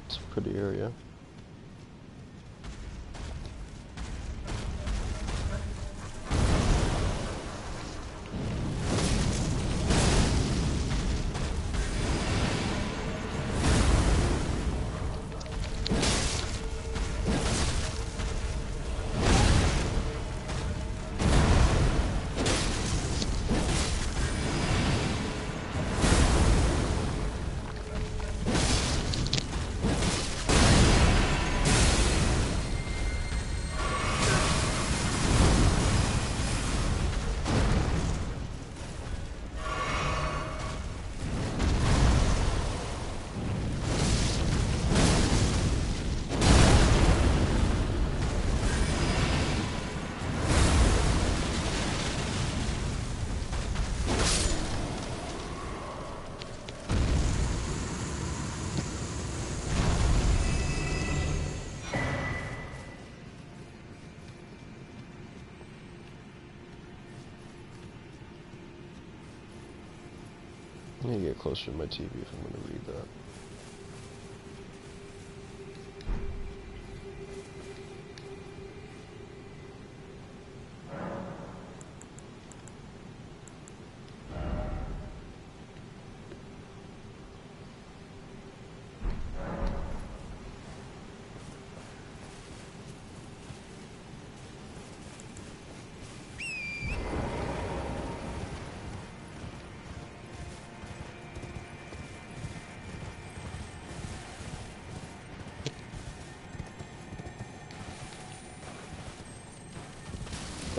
It's a pretty area. I need to get closer to my TV if I'm going to read that.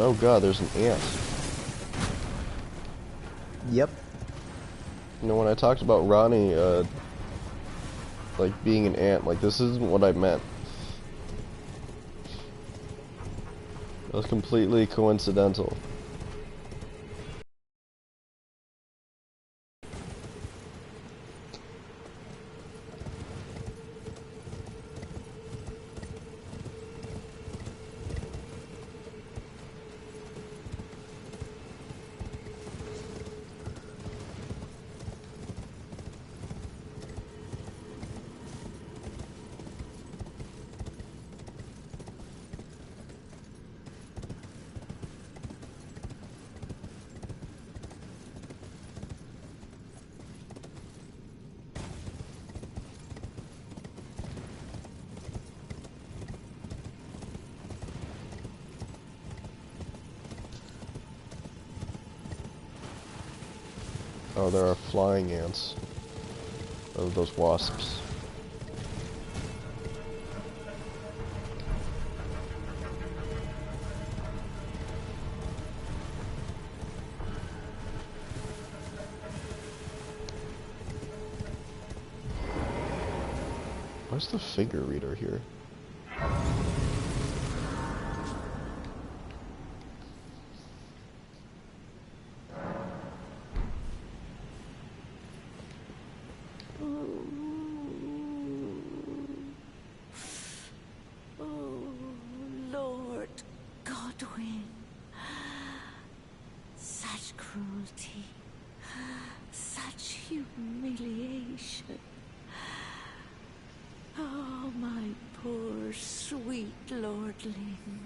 Oh god, there's an ant. Yep. You know, when I talked about Ronnie, like, being an ant, like, this isn't what I meant. It was completely coincidental. Oh, there are flying ants. Oh, those wasps. Where's the figure reader here?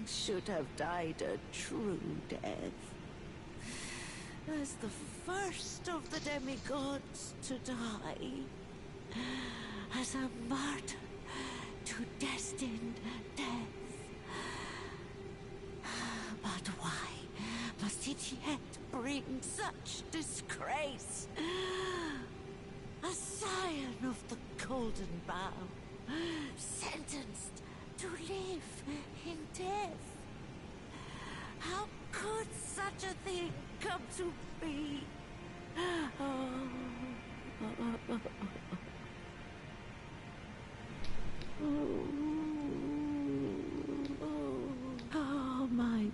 Should have died a true death. As the first of the demigods to die. As a martyr to destined death. But why must it yet bring such disgrace? A scion of the Golden Bough, sentenced to live in death. How could such a thing come to be? Oh my.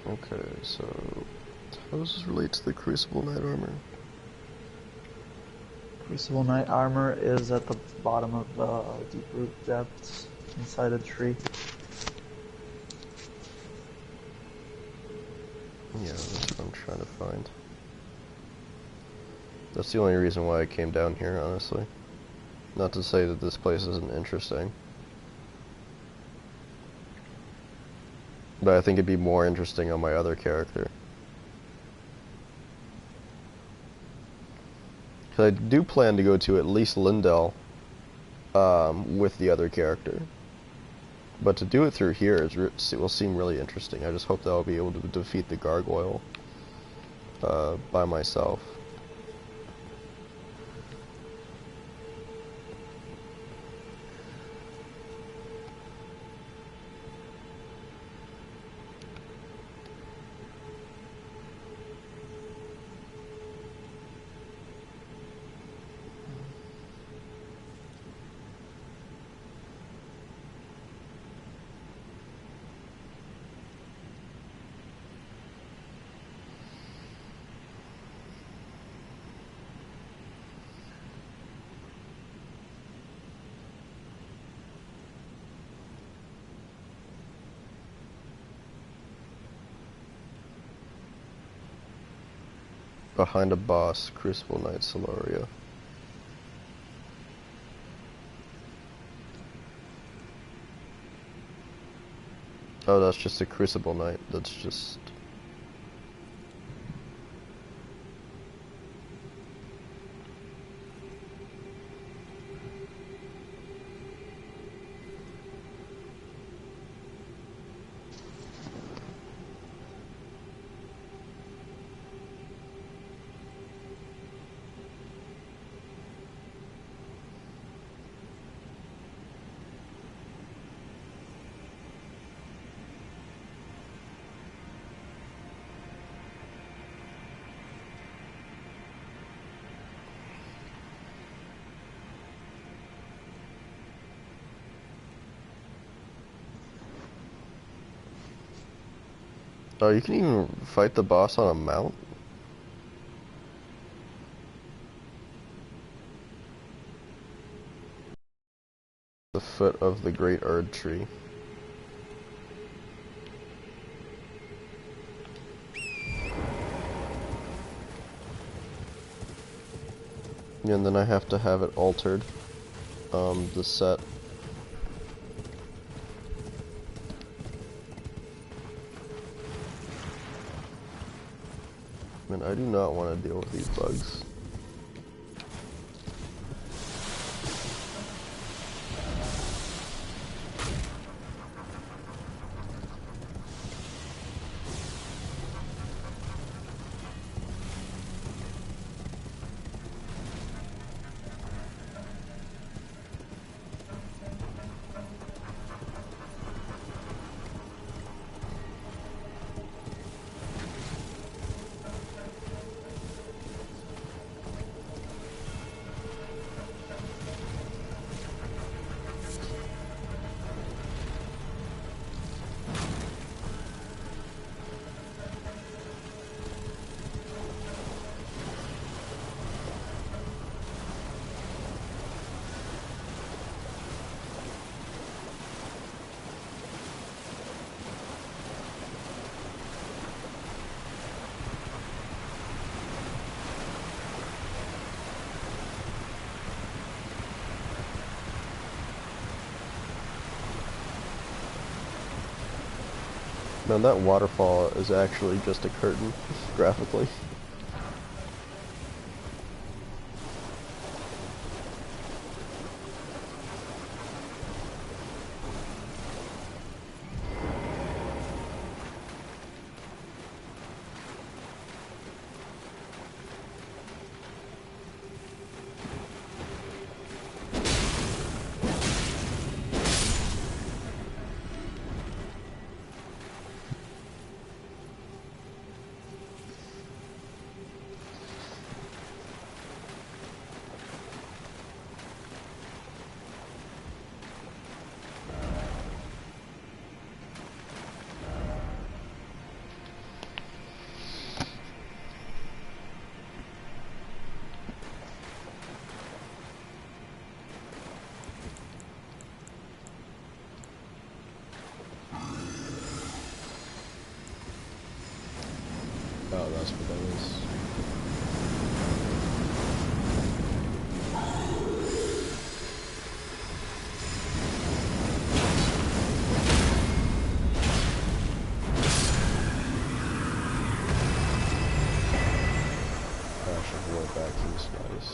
Okay, so how does this relate to the Crucible Knight armor? Crucible Knight armor is at the bottom of the deep root depths inside a tree. Yeah, that's what I'm trying to find. That's the only reason why I came down here, honestly. Not to say that this place isn't interesting. But I think it'd be more interesting on my other character. Because I do plan to go to at least Lindell with the other character. But to do it through here will seem really interesting. I just hope that I'll be able to defeat the gargoyle by myself. Behind a boss, Crucible Knight Solaria. Oh, that's just a Crucible Knight. That's just... Oh, you can even fight the boss on a mount? The foot of the great Erd tree. And then I have to have it altered. The set. Man, I do not want to deal with these bugs. Man, that waterfall is actually just a curtain, graphically. Oh, that's what that is. Crash of War vacuum's nice.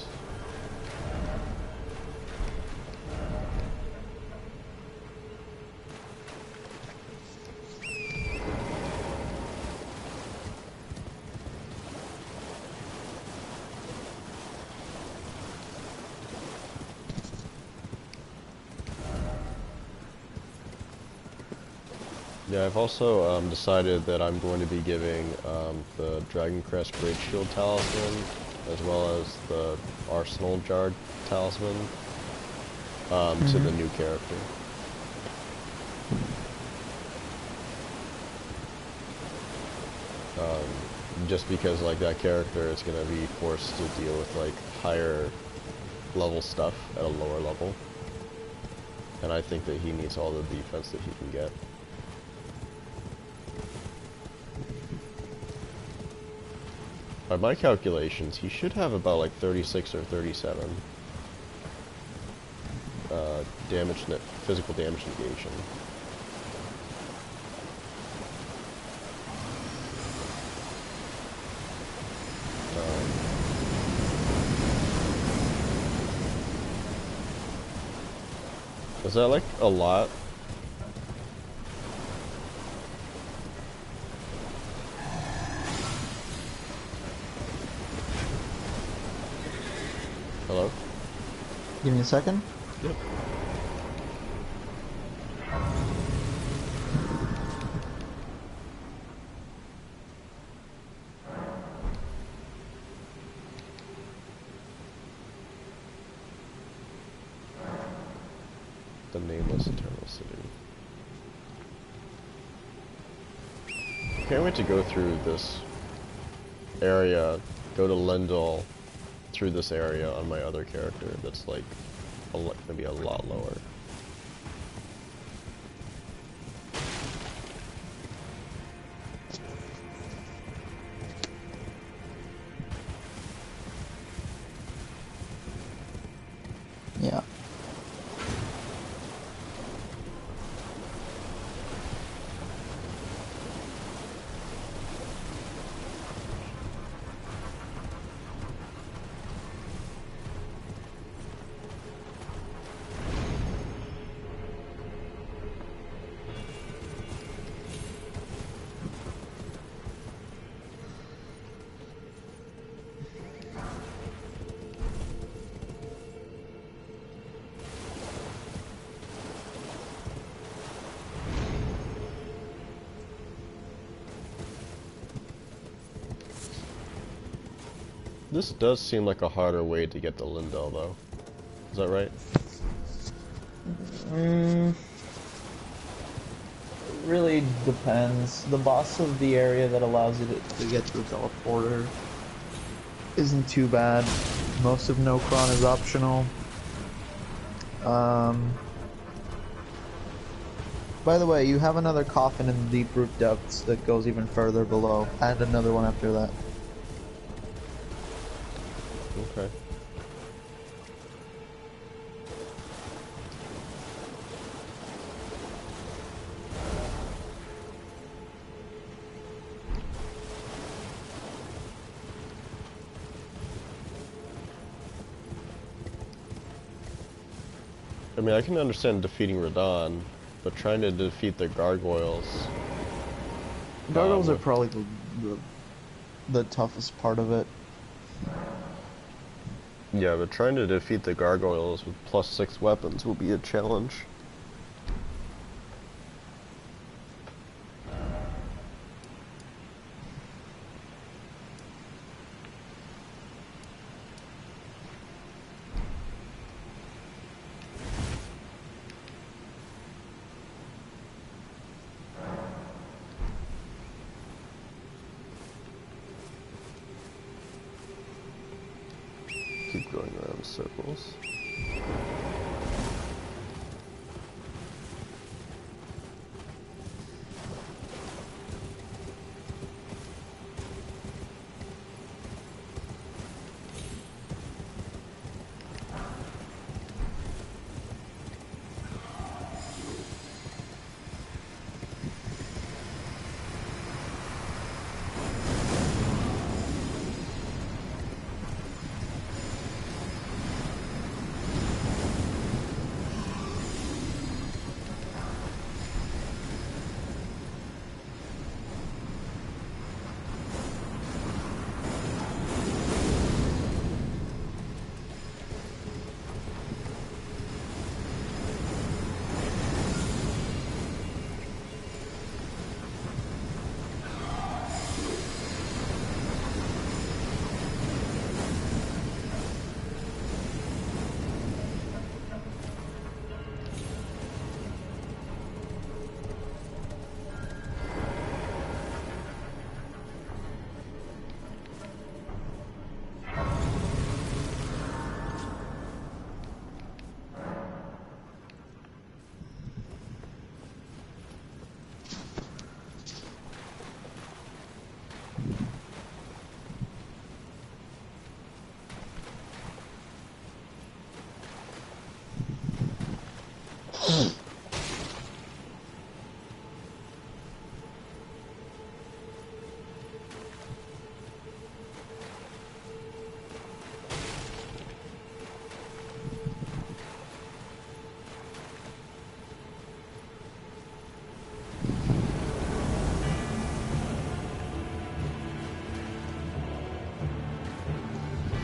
Yeah, I've also decided that I'm going to be giving the Dragon Crest Great Shield Talisman, as well as the Arsenal Jar Talisman, to the new character. Just because, like, that character is going to be forced to deal with, like, higher level stuff at a lower level. And I think that he needs all the defense that he can get. By my calculations, he should have about like 36 or 37 physical damage negation. Is that like a lot? Hello? Give me a second. Yep. The Nameless Eternal City. Can't wait to go through this area, go to Lendl through this area on my other character that's like gonna be a lot lower. Yeah. This does seem like a harder way to get to Lindell, though. Is that right? Really depends. The boss of the area that allows you to get to the teleporter isn't too bad. Most of Nokron is optional. By the way, you have another coffin in the deep root depths that goes even further below, and another one after that. Okay. I mean, I can understand defeating Radon, but trying to defeat the gargoyles... Gargoyles are probably the toughest part of it. Yeah, but trying to defeat the gargoyles with +6 weapons will be a challenge. Keep going around in circles.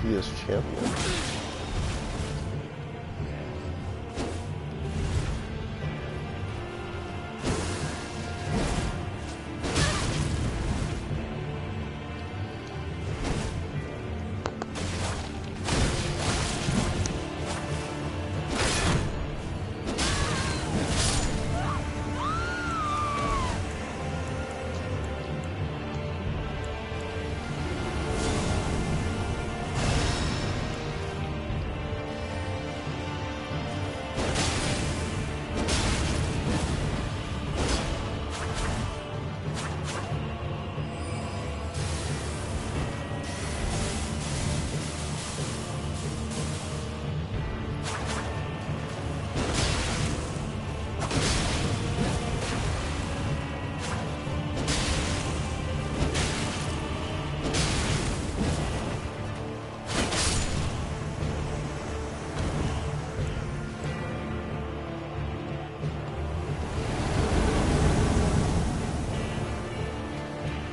Fia's champion.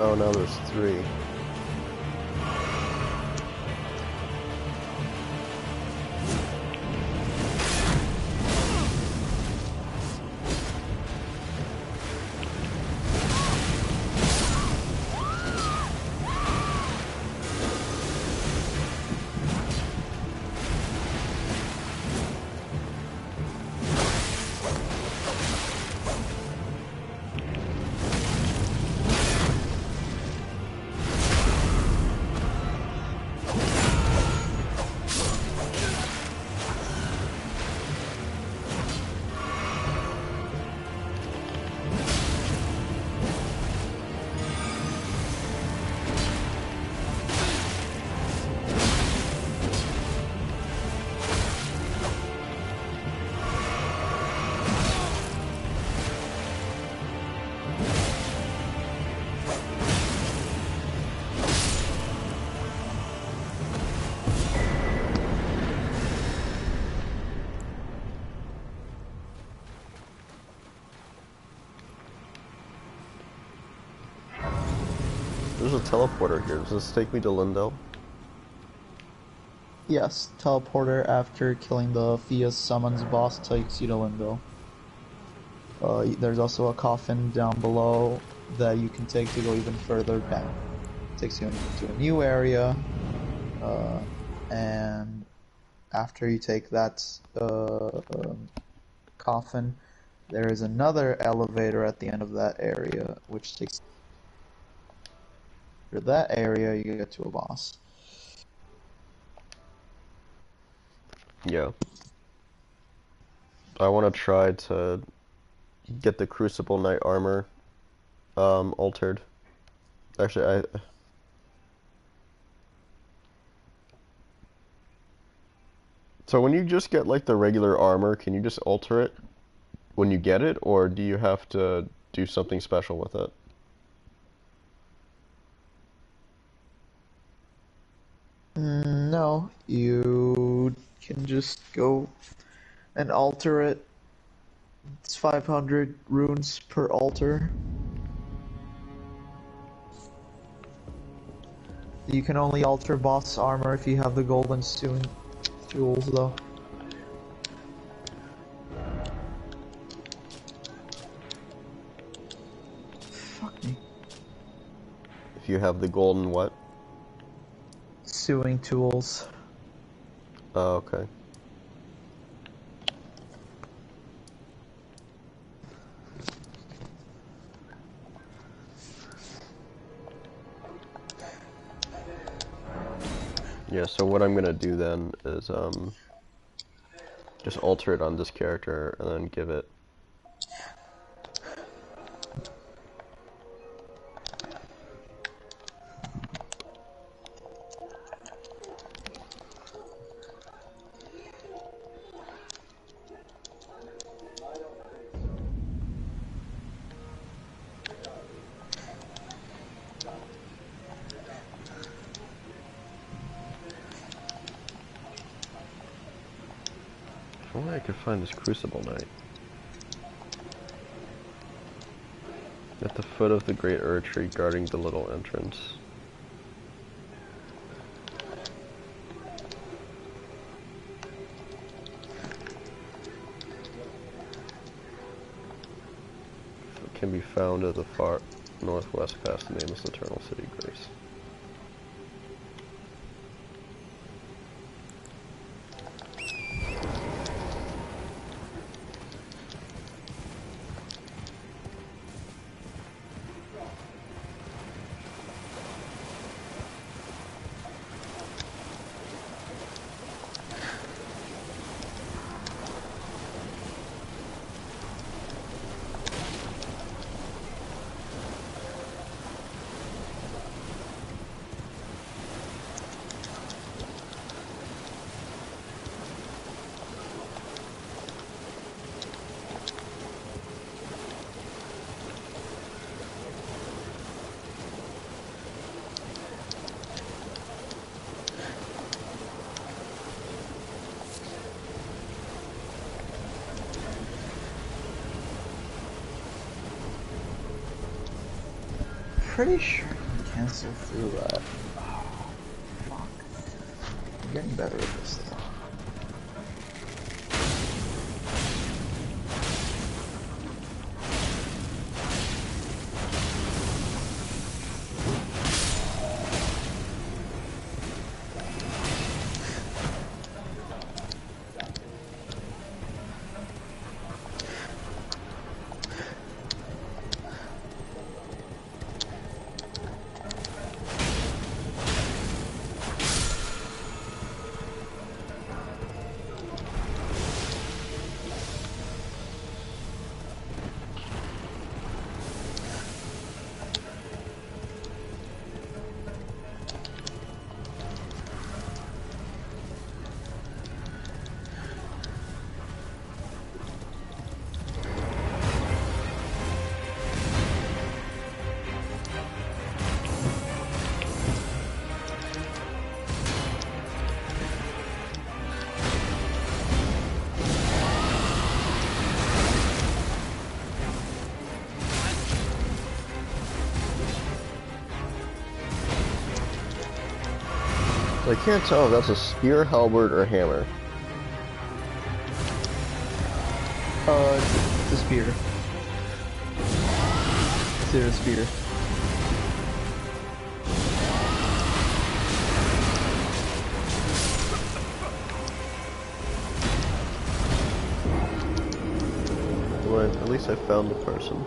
Oh, now there's 3. There's a teleporter here. Does this take me to Lindell? Yes, teleporter after killing the Fia summons boss takes you to Limbo. There's also a coffin down below that you can take to go even further down. Takes you into a new area, and after you take that coffin, there is another elevator at the end of that area, which takes for that area you get to a boss. Yeah. I want to try to get the Crucible Knight armor altered. Actually, So when you just get like the regular armor, can you just alter it when you get it, or do you have to do something special with it? No, you can just go and alter it. It's 500 runes per altar. You can only alter boss armor if you have the golden stone jewels, though. Fuck me. If you have the golden what? Sewing tools. Oh, okay. Yeah, so what I'm gonna do then is just alter it on this character and then give it. If only I could find this Crucible Knight. At the foot of the great Ur tree guarding the little entrance. can be found at the far northwest past the nameless Eternal City Grace. Pretty sure I can cancel through that. Oh, fuck. I'm getting better at this though. I can't tell if that's a spear, halberd, or hammer. It's a spear. It's a spear. Well, at least I found the person.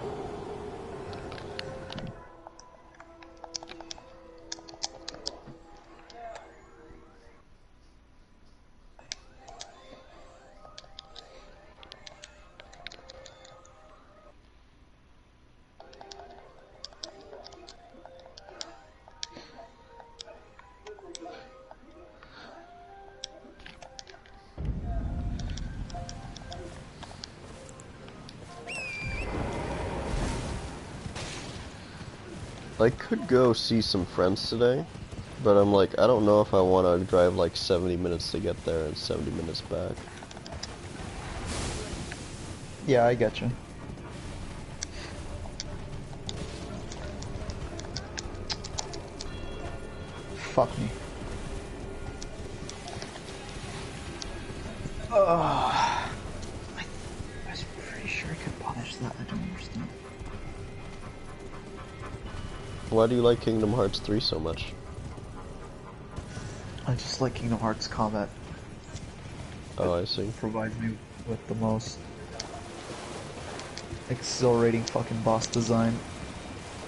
I could go see some friends today, but I'm like, I don't know if I want to drive like 70 minutes to get there and 70 minutes back. Yeah, I get you. Fuck me. I was pretty sure I could punish that. I don't understand. Why do you like Kingdom Hearts 3 so much? I just like Kingdom Hearts combat. Oh, I see. It provides me with the most exhilarating fucking boss design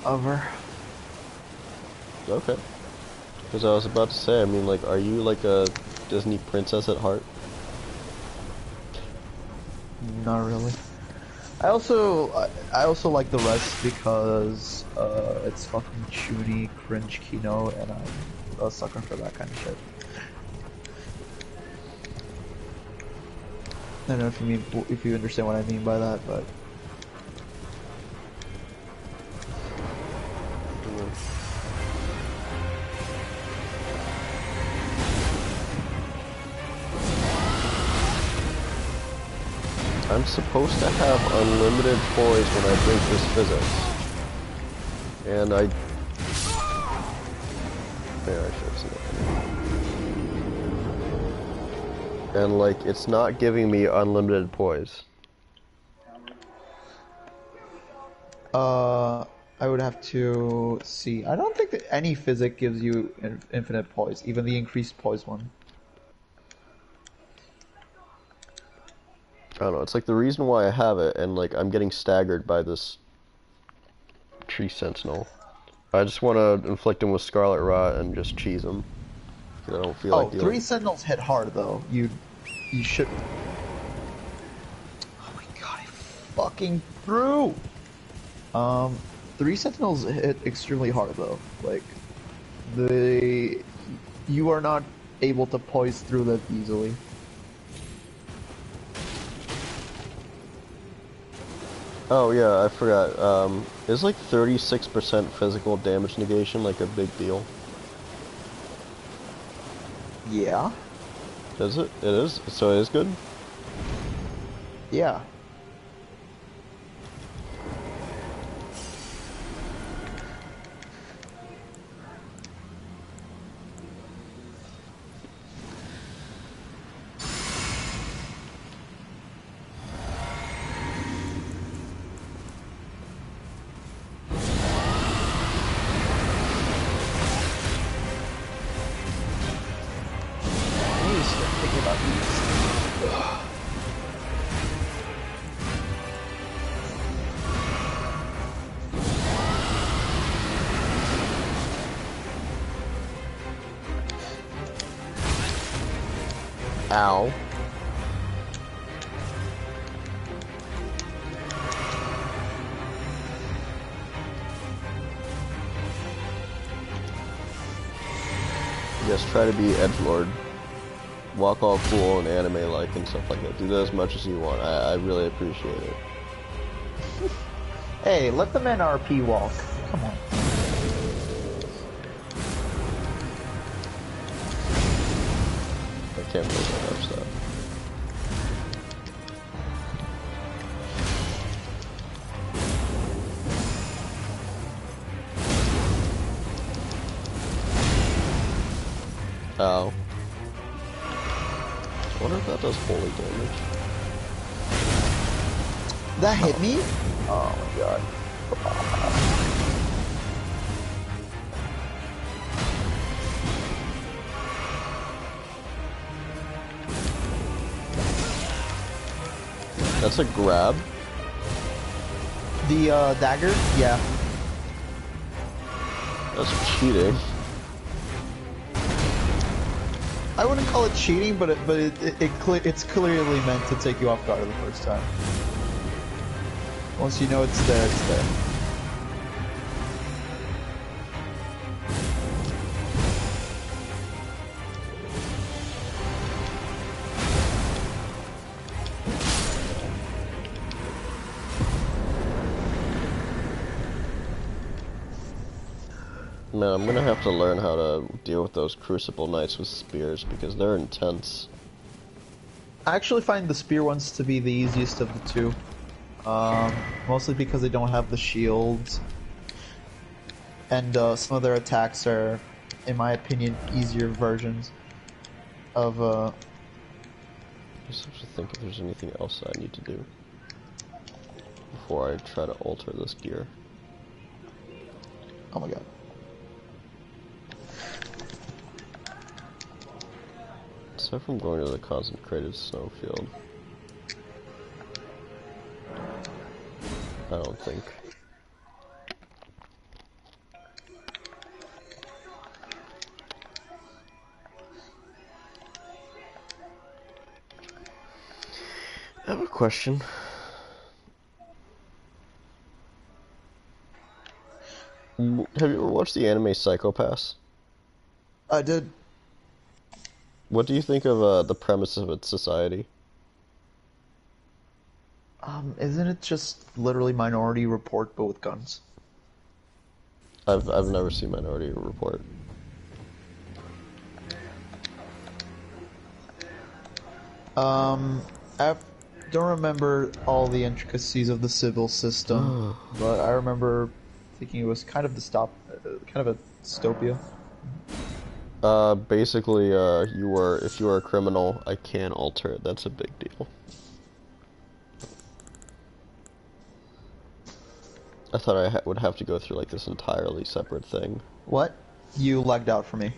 ever. Okay. Because I was about to say, I mean, like, are you like a Disney princess at heart? Not really. I also like the rest because it's fucking chuny, cringe keynote, and I'm a sucker for that kind of shit. I don't know if you understand what I mean by that, but I'm supposed to have unlimited poise when I drink this physics. And I... Yeah, I should have seen it. And like, it's not giving me unlimited poise. I would have to see. I don't think that any physic gives you infinite poise, even the increased poise one. I don't know, it's like the reason why I have it, and like I'm getting staggered by this tree sentinel. I just want to inflict him with Scarlet Rot and just cheese him. Because I don't feel like Oh, dealing. three sentinels hit hard though. You should. Oh my god, I fucking threw. Um, three sentinels hit extremely hard though. Like you are not able to poise through that easily. Oh yeah, I forgot. Is like 36% physical damage negation like a big deal? Yeah. Is it? It is? So it is good? Yeah. I need to start thinking about these. Ow. Yes, try to be edgelord. Walk all cool and anime-like and stuff like that. Do that as much as you want. I really appreciate it. Hey, let the men RP walk. Come on. I can't believe I touched that. Ow. I wonder if that does holy damage. That hit me? Oh my god. That's a grab? The dagger? Yeah. That's cheating. I wouldn't call it cheating, but it's clearly meant to take you off guard the first time. Once you know it's there, it's there. Man, I'm gonna have to learn how to deal with those Crucible Knights with spears, because they're intense. I actually find the spear ones to be the easiest of the two. Mostly because they don't have the shields. And some of their attacks are, in my opinion, easier versions of I just have to think if there's anything else I need to do before I try to alter this gear. oh my god. Aside from going to the concentrated snowfield, I don't think. I have a question. Have you ever watched the anime Psycho-Pass? I did. What do you think of the premise of its society? Isn't it just literally Minority Report but with guns? I've never seen Minority Report. I don't remember all the intricacies of the civil system, but I remember thinking it was kind of kind of a dystopia. Basically, if you are a criminal, I can't alter it. That's a big deal. I thought I would have to go through like this entirely separate thing. What? You lagged out for me.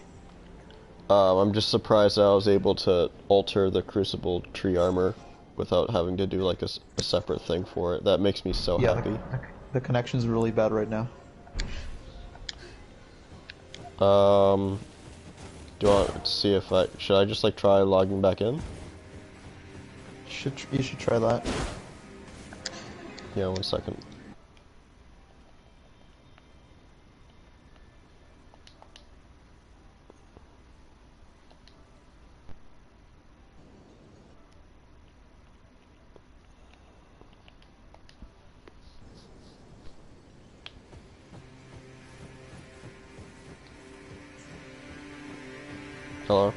I'm just surprised that I was able to alter the Crucible tree armor without having to do like a separate thing for it. That makes me so Yeah, happy. the connection's really bad right now. Do you want to see if should I just like try logging back in? You should try that. Yeah, 1 second. Hello?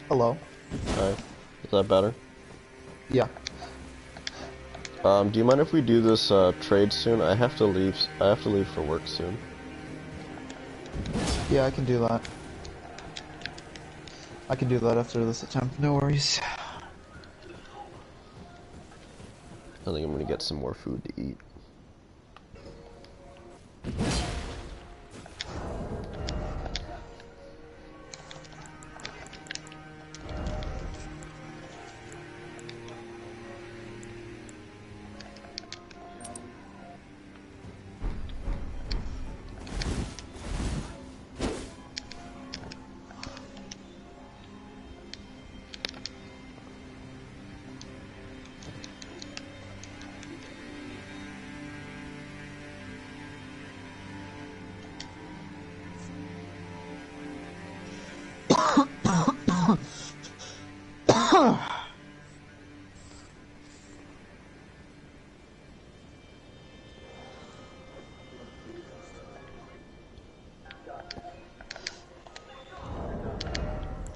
Hello? Hi. Is that better? Yeah. Do you mind if we do this trade soon? I have to leave. I have to leave for work soon. Yeah, I can do that. I can do that after this attempt, no worries. I think I'm gonna get some more food to eat.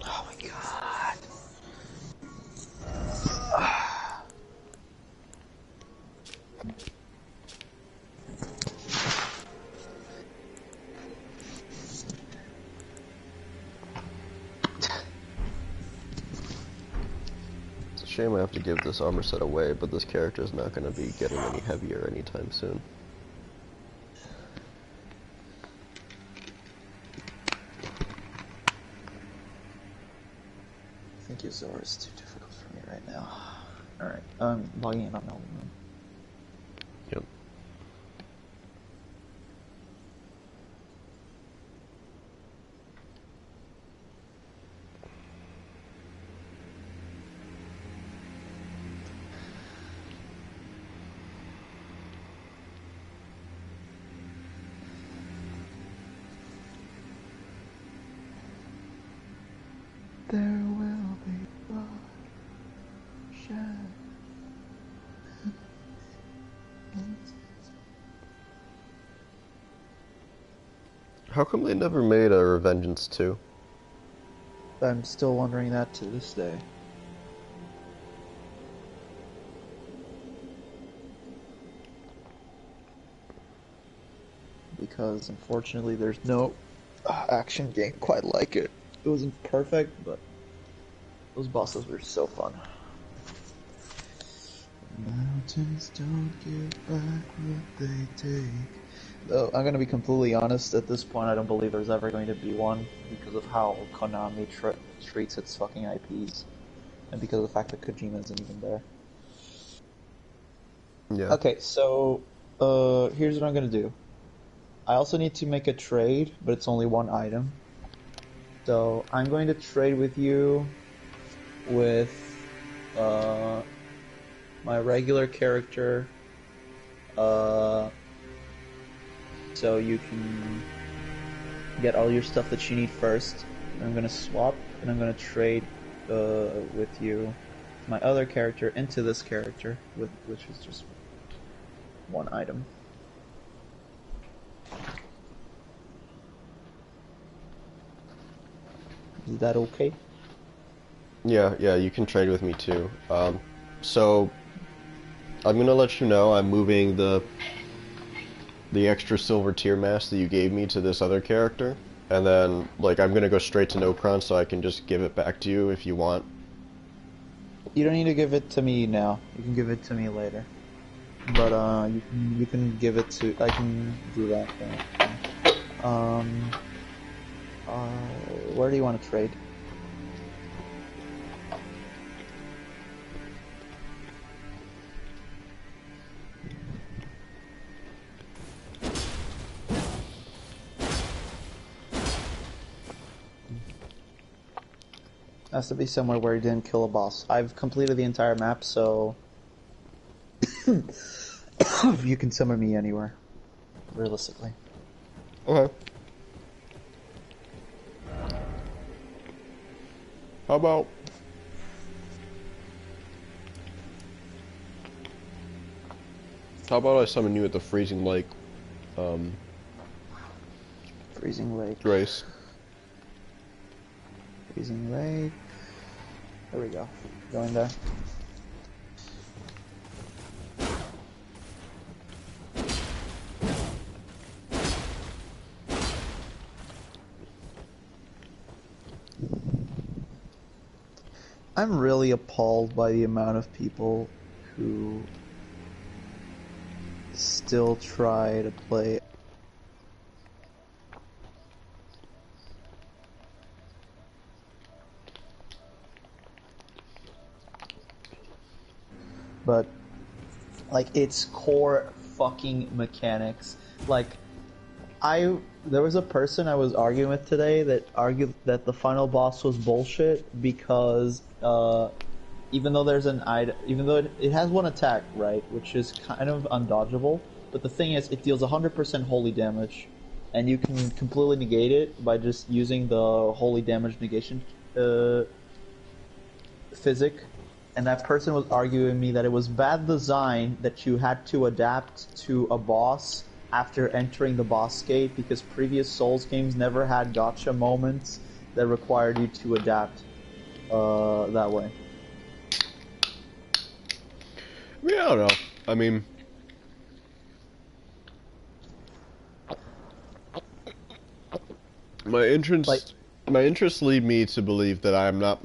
Oh my god. It's a shame I have to give this armor set away, but this character is not gonna be getting any heavier anytime soon. I think Yuzor is too difficult for me right now. Alright, I'm logging in on Elden. Yep. There will be blood shed. How come they never made a Revengeance 2? I'm still wondering that to this day. Because unfortunately there's no action game quite like it. It wasn't perfect, but those bosses were so fun. Mountains don't give back what they take. Though I'm gonna be completely honest, at this point I don't believe there's ever going to be one because of how Konami treats its fucking IPs. And because of the fact that Kojima isn't even there. Yeah. Okay, so here's what I'm gonna do. I also need to make a trade, but it's only one item. So I'm going to trade with you with my regular character, so you can get all your stuff that you need first. And I'm gonna swap, and I'm gonna trade with you my other character into this character, which is just one item. Is that okay? Yeah, you can trade with me too. So I'm gonna let you know I'm moving the extra silver tier mask that you gave me to this other character, and then like I'm gonna go straight to Nocron so I can just give it back to you if you want. You don't need to give it to me now. You can give it to me later. but you can give it to I can do that. Um, where do you want to trade? Has to be somewhere where you didn't kill a boss. I've completed the entire map, so you can summon me anywhere, realistically. Okay. How about I summon you at the Freezing Lake, Freezing Lake. Grace? Freezing Lake. There we go. Going there. I'm really appalled by the amount of people who still try to play. But, like, it's core fucking mechanics. Like, there was a person I was arguing with today that argued that the final boss was bullshit because, even though there's an item, even though it has one attack, right, which is kind of undodgeable, but the thing is, it deals 100% holy damage, and you can completely negate it by just using the holy damage negation, physic. And that person was arguing with me that it was bad design that you had to adapt to a boss after entering the boss gate because previous Souls games never had gotcha moments that required you to adapt that way. I mean, I don't know. I mean, my interests lead me to believe that I am not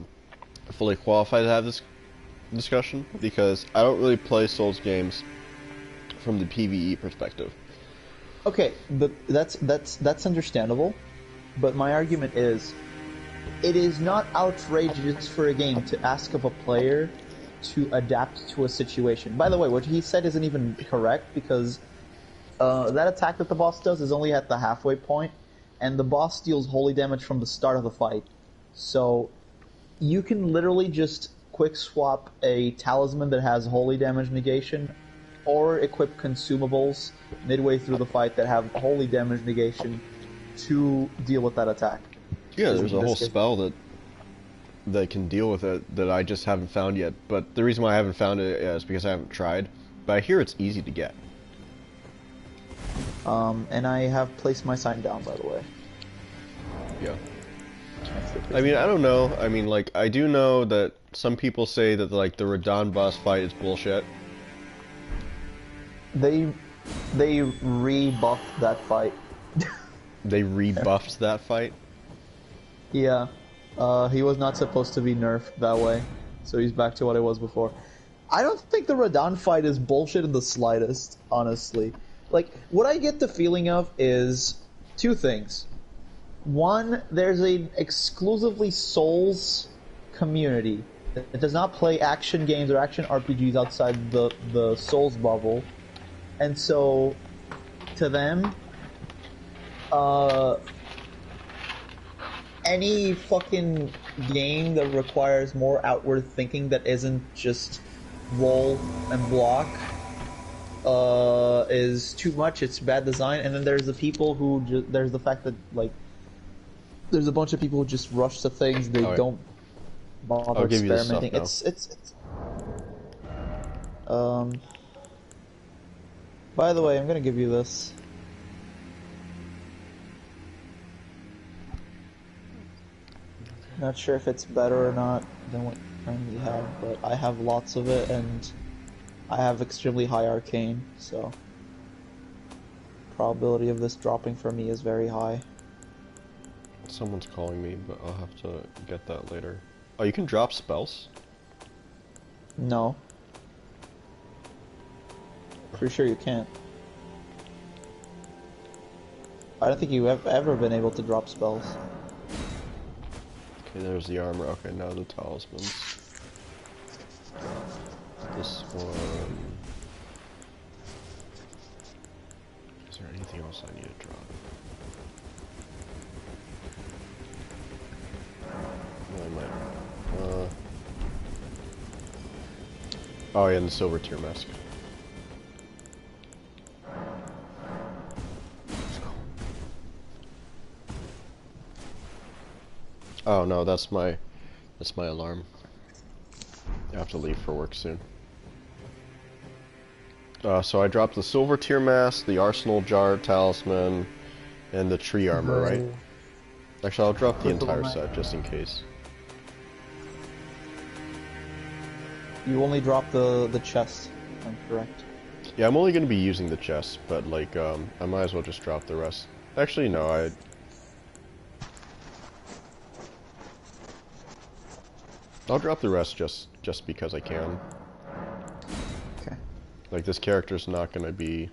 fully qualified to have this discussion because I don't really play Souls games from the PvE perspective. Okay, but that's understandable. But my argument is, it is not outrageous for a game to ask of a player to adapt to a situation. By the way, what he said isn't even correct because that attack that the boss does is only at the halfway point, and the boss deals holy damage from the start of the fight. So you can literally just quick swap a talisman that has holy damage negation, or equip consumables midway through the fight that have holy damage negation to deal with that attack. Yeah, there's a whole spell that can deal with it that I just haven't found yet. But the reason why I haven't found it is because I haven't tried. But I hear it's easy to get. And I have placed my sign down, by the way. Yeah. I mean, I don't know. I mean, like, I do know that some people say that, like, the Radahn boss fight is bullshit. They rebuffed that fight. They rebuffed that fight? Yeah. He was not supposed to be nerfed that way, so he's back to what it was before. I don't think the Radahn fight is bullshit in the slightest, honestly. Like, what I get the feeling of is two things. One, there's an exclusively Souls community that does not play action games or action RPGs outside the Souls bubble. And so, to them, any fucking game that requires more outward thinking that isn't just roll and block is too much. It's bad design. And then there's the people who there's the fact that, like, there's a bunch of people who just rush to things. They don't bother experimenting. By the way, I'm gonna give you this. Not sure if it's better or not than what you currently have, but I have lots of it, and I have extremely high arcane, so probability of this dropping for me is very high. Someone's calling me, but I'll have to get that later. Oh, you can drop spells? No. Pretty sure you can't. I don't think you've ever been able to drop spells. Okay, there's the armor. Okay, now the talismans. This one... Is there anything else I need to drop? No, I might. Oh yeah, and the silver tier mask. Let's go. Oh no, that's my alarm. I have to leave for work soon. So I dropped the silver tier mask, the arsenal jar talisman, and the tree armor, right? Actually, I'll drop the entire set just in case. You only drop the chest, if I'm correct. Yeah, I'm only going to be using the chest, but like, I might as well just drop the rest. Actually, no, I'll drop the rest just because I can. Okay. Like, this character's not going to be...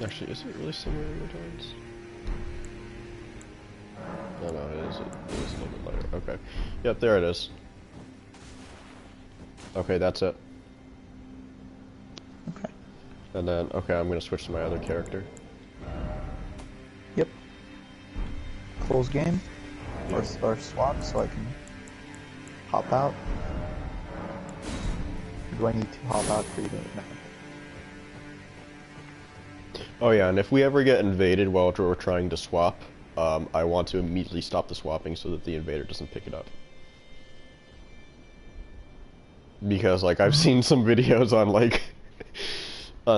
Actually, is it really similar to Retards? No, it is a little bit lighter. Okay. Yep, there it is. Okay, that's it. Okay. And then, okay, I'm going to switch to my other character. Yep. Close game. Yeah. Or swap so I can hop out. Or do I need to hop out for you to... No. Oh yeah, and if we ever get invaded while we're trying to swap, I want to immediately stop the swapping so that the invader doesn't pick it up. Because like I've seen some videos on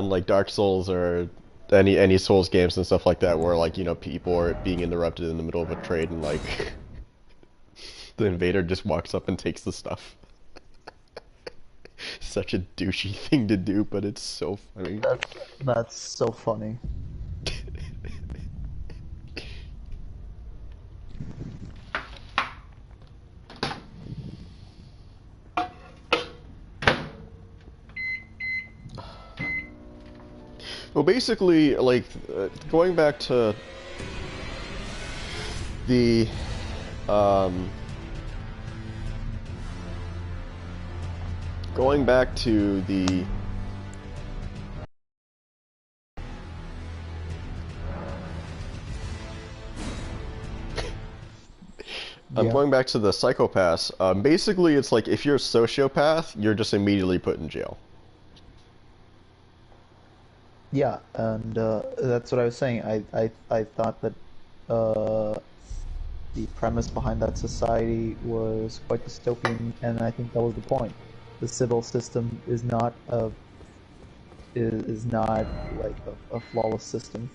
like Dark Souls or any Souls games and stuff like that where like, you know, people are being interrupted in the middle of a trade and like the invader just walks up and takes the stuff. Such a douchey thing to do, but it's so funny. That's so funny. Well, basically, like, going back to the, going back to the, I'm going back to the psychopaths. Basically, it's like, if you're a sociopath, you're just immediately put in jail. Yeah, and that's what I was saying. I thought that the premise behind that society was quite dystopian, and I think that was the point. The civil system is not like a flawless system.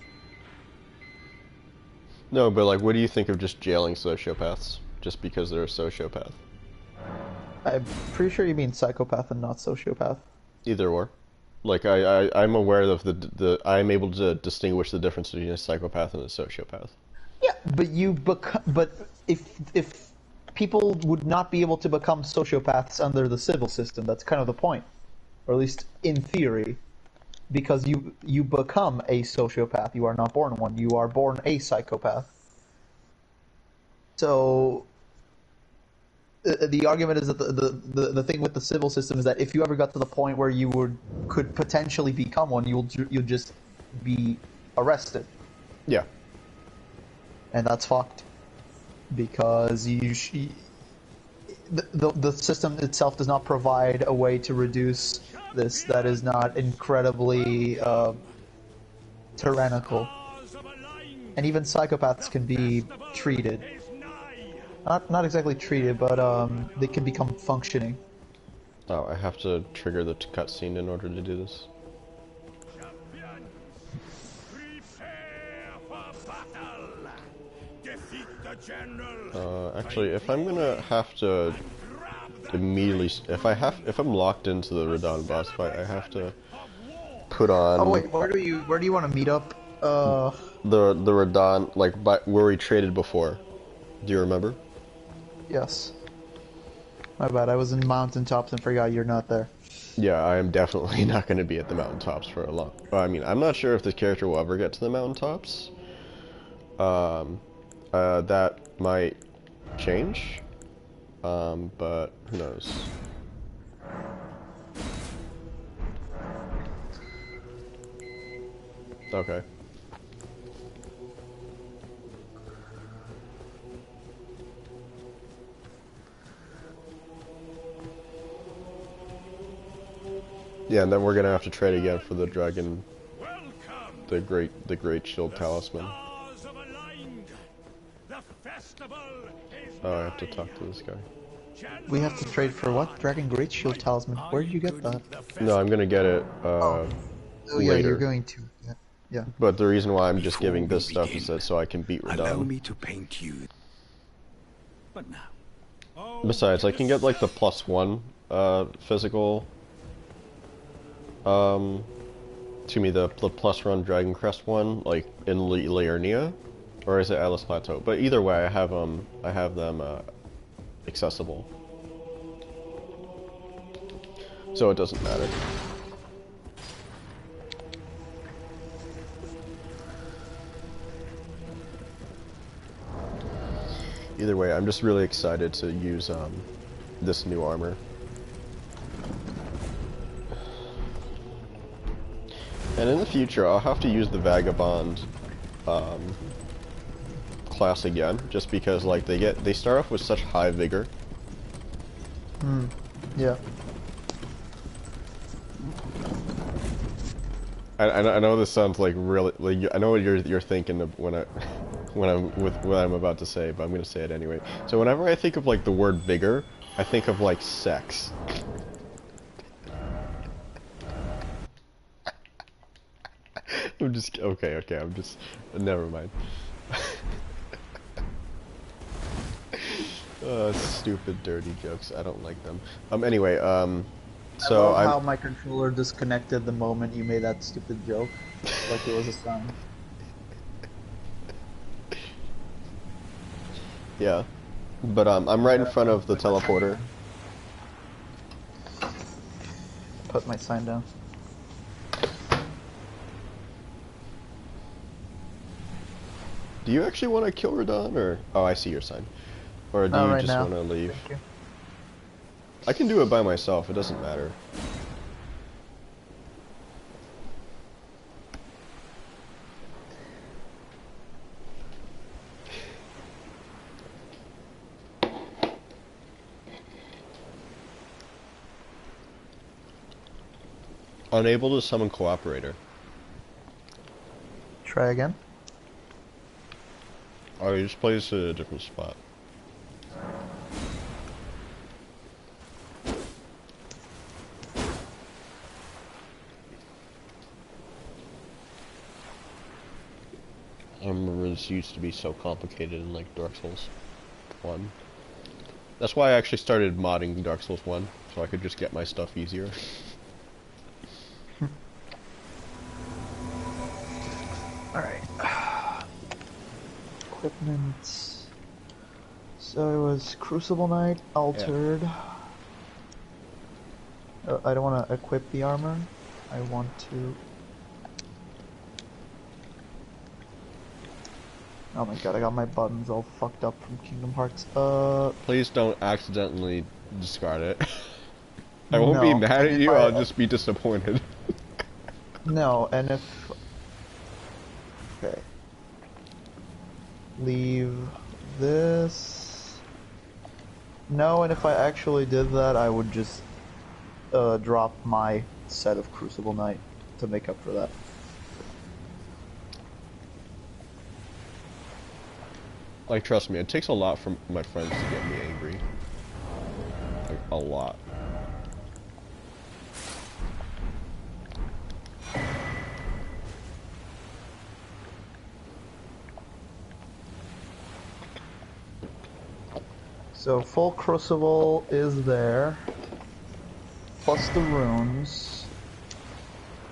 No, but like, what do you think of just jailing sociopaths just because they're a sociopath? I'm pretty sure you mean psychopath and not sociopath. Either or. Like, I'm aware of I'm able to distinguish the difference between a psychopath and a sociopath. Yeah, but if people would not be able to become sociopaths under the civil system, that's kind of the point, or at least in theory, because you become a sociopath. You are not born one. You are born a psychopath. So the argument is that the thing with the civil system is that if you ever got to the point where you could potentially become one, you'll just be arrested. Yeah. And that's fucked, because the system itself does not provide a way to reduce this that is not incredibly tyrannical. And even psychopaths can be treated. Not exactly treated, but they can become functioning. Oh, I have to trigger the cutscene in order to do this. Actually, if I'm gonna have to immediately, if I'm locked into the Radon boss fight, I have to put on. Oh wait, where do you want to meet up? The Radon, like where we traded before. Do you remember? Yes. My bad. I was in mountaintops and forgot you're not there. Yeah, I am definitely not going to be at the mountaintops for a long... Well, I mean, I'm not sure if this character will ever get to the mountaintops. Um, that might change, but who knows. Okay. Yeah, and then we're gonna have to trade again for the dragon, the great shield talisman. Oh, I have to talk to this guy. We have to trade for what? Dragon Great Shield Talisman. Where did you get that? No, I'm gonna get it Oh. Oh yeah, you're later. going to. Yeah. Yeah. But the reason why I'm just Before giving we this stuff is begin, that so I can beat allow Radahn. me to paint you. But now, Besides, I can get like the +1 physical. To me, the +1 Dragon Crest one, like in Liurnia, or is it Atlas Plateau? But either way, I have them accessible, so it doesn't matter. Either way, I'm just really excited to use this new armor. And in the future, I'll have to use the Vagabond class again, just because like they start off with such high vigor. Yeah. I know this sounds like really, like, I know what you're thinking of when what I'm about to say, but I'm gonna say it anyway. So whenever I think of like the word vigor, I think of like sex. I'm just okay. I'm just never mind. Stupid, dirty jokes. I don't like them. Anyway, so I love how my controller disconnected the moment you made that stupid joke, like it was a sound. Yeah, but I'm right in front of the teleporter. Put my sign down. Do you actually want to kill Radahn, or oh, I see your sign, or do you right just now. want to leave? Thank you. I can do it by myself. It doesn't matter. Unable to summon Cooperator. Try again. Oh, he just plays at a different spot. I remember this used to be so complicated in like Dark Souls 1. That's why I actually started modding Dark Souls 1, so I could just get my stuff easier. Alright. Equipment. So it was Crucible Knight, Altered. I don't want to equip the armor. I want to... Oh my god, I got my buttons all fucked up from Kingdom Hearts. Please don't accidentally discard it. I won't be mad at you, I'll just be disappointed. No, and if... Okay. Leave this... No, and if I actually did that, I would just drop my set of Crucible Knight to make up for that. Like, trust me, it takes a lot for my friends to get me angry. Like, a lot. So full Crucible is there, plus the runes.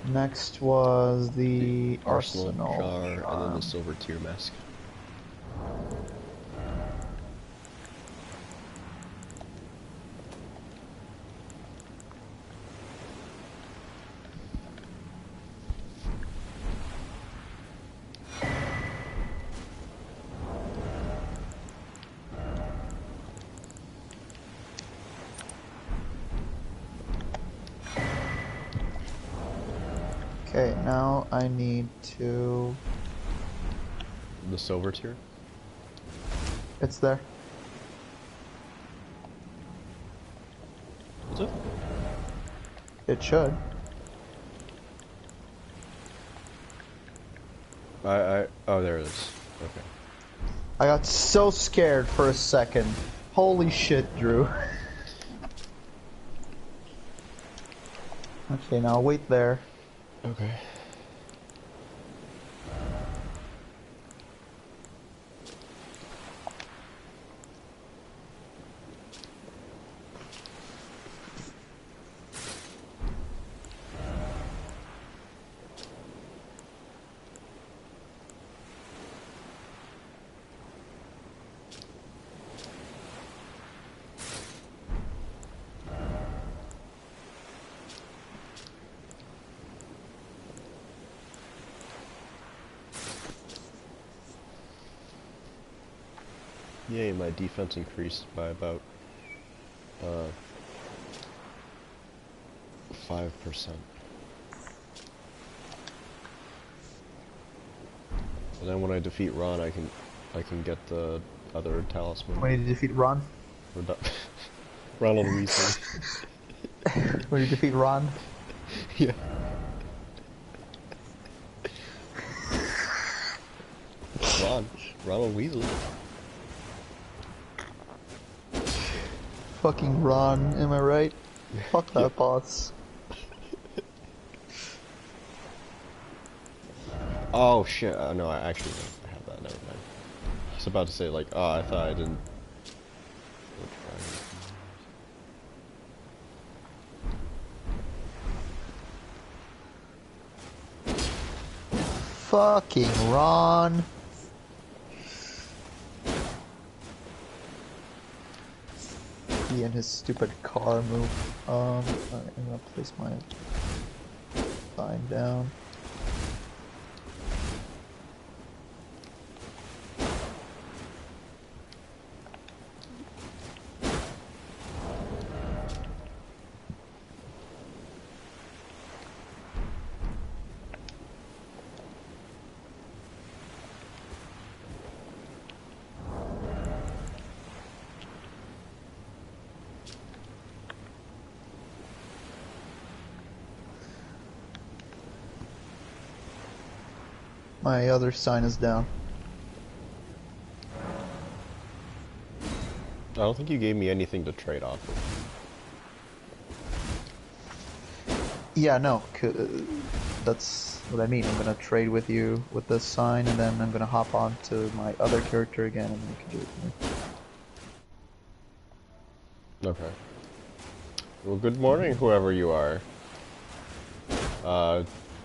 Next was the Arsenal Jar, and then the Silver Tear Mask. Okay, now I need to... The silver tier? It's there. Is it? It should. Oh, there it is. Okay. I got so scared for a second. Holy shit, Drew. Okay, now wait there. Okay. Yay, my defense increased by about 5%. And then when I defeat Ron, I can get the other talisman. When you defeat Ron? Ronald Weasley. When you defeat Ron? Yeah. Ronald Weasley. Fucking Ron, am I right? Fuck that Yeah. boss. Oh shit! No, I actually don't have that. Never mind. I was about to say like, oh, I thought I didn't. Fucking Ron. He and his stupid car move. Alright, I'm gonna place my sign down. My other sign is down. I don't think you gave me anything to trade off of. Yeah, no, that's what I mean. I'm gonna trade with you with this sign, and then I'm gonna hop on to my other character again, and you can do it with me. Okay. Well, good morning, whoever you are.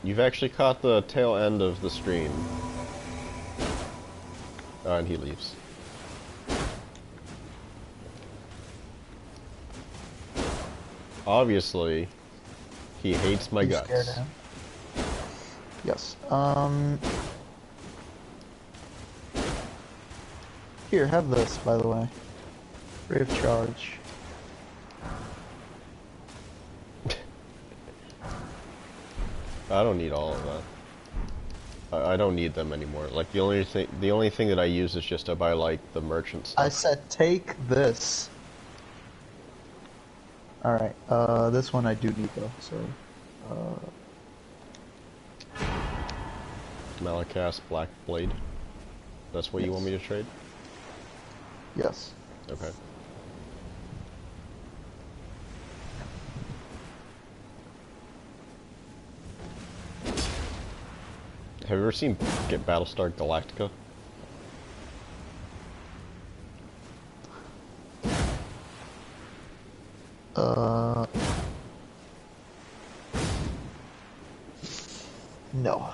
You've actually caught the tail end of the stream. And he leaves. Obviously, he hates my You guts. scared him? Yes. Here, have this, by the way. Free of charge. I don't need all of that. I don't need them anymore. Like the only thing that I use is just to buy like the merchant stuff. I said take this. Alright, this one I do need though, so... Malachas Black Blade. That's what you want me to trade? Yes. Okay. Have you ever seen Battlestar Galactica? No.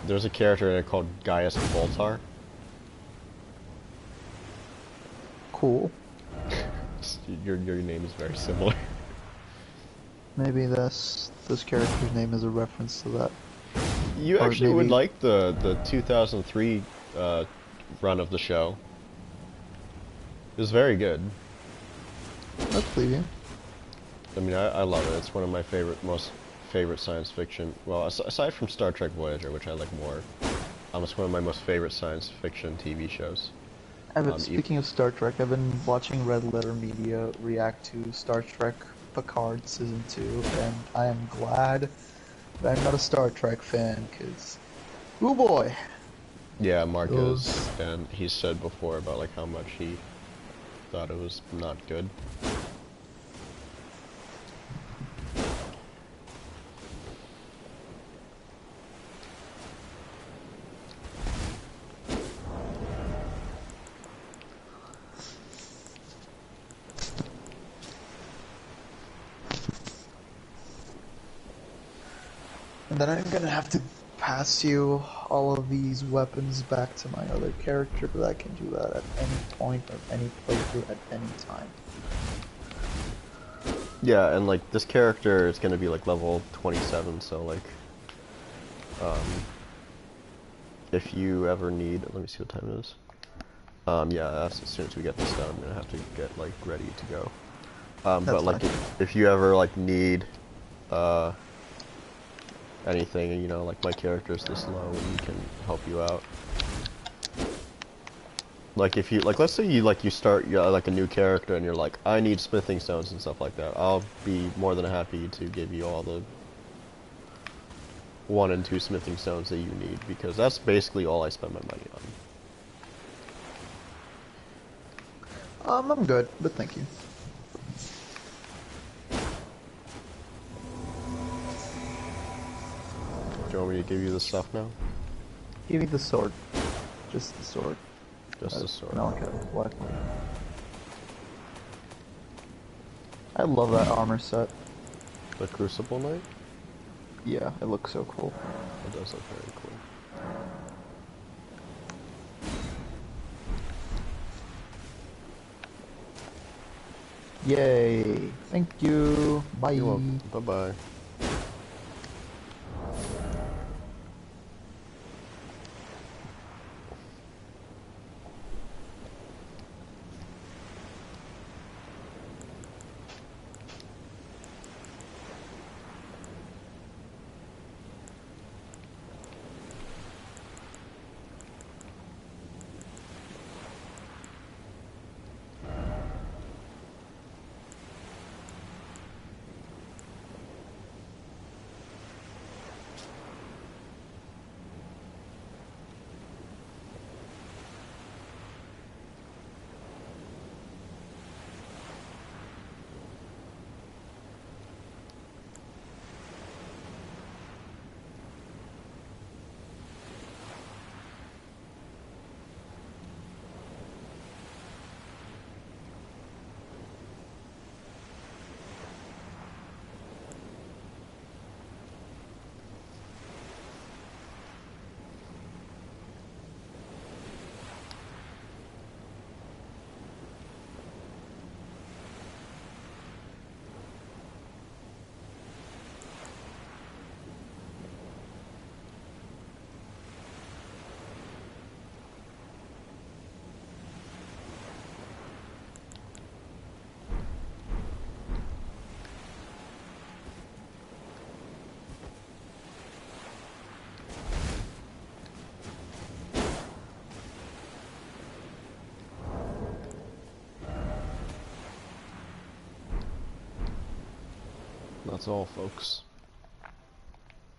There's a character in it called Gaius Voltar. Cool. Your name is very similar. Maybe this character's name is a reference to that. You Or actually would maybe- like the 2003 run of the show. It was very good. Let's believe you. I mean, I love it. It's one of my most favorite science fiction. Well, aside from Star Trek Voyager, which I like more, it's one of my most favorite science fiction TV shows. Speaking of Star Trek, I've been watching Red Letter Media react to Star Trek Picard Season 2, and I am glad that I'm not a Star Trek fan, because, oh boy! Yeah, Mark is, Those... and he's said before about like how much he thought it was not good. And then I'm gonna have to pass you all of these weapons back to my other character, but I can do that at any point of any playthrough at any time. Yeah, and like this character is gonna be like level 27, so like, if you ever need, let me see what time it is. Yeah, as soon as we get this done, I'm gonna have to get like ready to go. But like, if you ever like need, anything, you know, like my character's this low and he can help you out. Like if you, like let's say you start like a new character and you're like, I need smithing stones and stuff like that. I'll be more than happy to give you all the 1 and 2 smithing stones that you need, because that's basically all I spend my money on. I'm good, but thank you. Do you want me to give you the stuff now? Give me the sword. Just the sword. Just the sword. Malachite, black one. I love that armor set. The Crucible Knight? Yeah, it looks so cool. It does look very cool. Yay! Thank you. Bye. You're welcome. Bye-bye. That's all, folks.